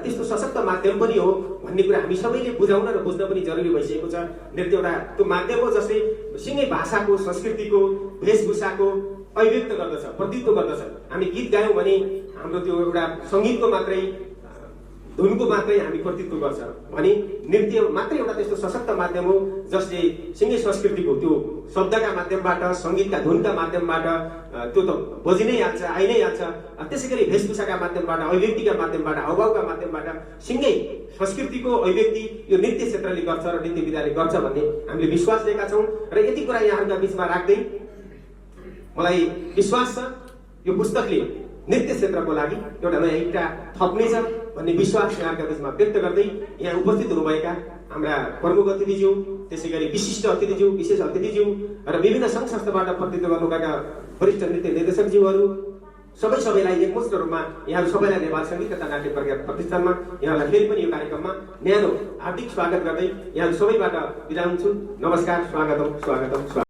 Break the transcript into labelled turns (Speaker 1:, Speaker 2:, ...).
Speaker 1: त्यस्तो सशक्त माध्यम पनि हो भन्ने कुरा हामी सबैले बुझाउन र बुझ्न पनि जरुरी भइसकेको छ। नृत्य एउटा त्यो माध्यम हो जसले सिङ्गै भाषाको, संस्कृतिको, वेशभूषाको अभिव्यक्त गर्दछ, प्रतिनिधित्व गर्दछ। हामी गीत गायौँ भने हाम्रो त्यो एउटा सङ्गीतको मात्रै, धुनको मात्रै हामी प्रतिनिधित्व गर्छ भने नृत्य मात्रै एउटा त्यस्तो सशक्त माध्यम हो जसले सिङ्गै संस्कृतिको त्यो शब्दका माध्यमबाट, सङ्गीतका धुनका माध्यमबाट त्यो त बजि नै हाल्छ, आइ नै हाल्छ। त्यसै गरी वेशभूषाका माध्यमबाट, अभिव्यक्तिका माध्यमबाट, हावभावका माध्यमबाट सिङ्गै संस्कृतिको अभिव्यक्ति यो नृत्य क्षेत्रले गर्छ र नृत्य विधाले गर्छ भन्ने हामीले विश्वास लिएका छौँ। र यति कुरा यहाँहरूका बिचमा राख्दै मलाई विश्वास छ यो पुस्तकले नृत्य क्षेत्रको लागि एउटा नयाँ इँटा थप्नेछ भन्ने विश्वास यहाँका बिचमा व्यक्त गर्दै यहाँ उपस्थित हुनुभएका हाम्रा प्रमुख अतिथिज्यू, त्यसै गरी विशिष्ट अतिथिज्यू, विशेष अतिथिज्यू र विभिन्न सङ्घ संस्थाबाट प्रतिनिधित्व गर्नुभएका वरिष्ठ नृत्य निर्देशकज्यूहरू सबैलाई एकमुष्ट रूपमा यहाँहरू सबैलाई नेपाल सङ्गीत तथा नाट्य प्रज्ञा प्रतिष्ठानमा यहाँलाई फेरि पनि यो कार्यक्रममा न्यानो हार्दिक स्वागत गर्दै यहाँहरू सबैबाट बिदा हुन्छु। नमस्कार, स्वागतम।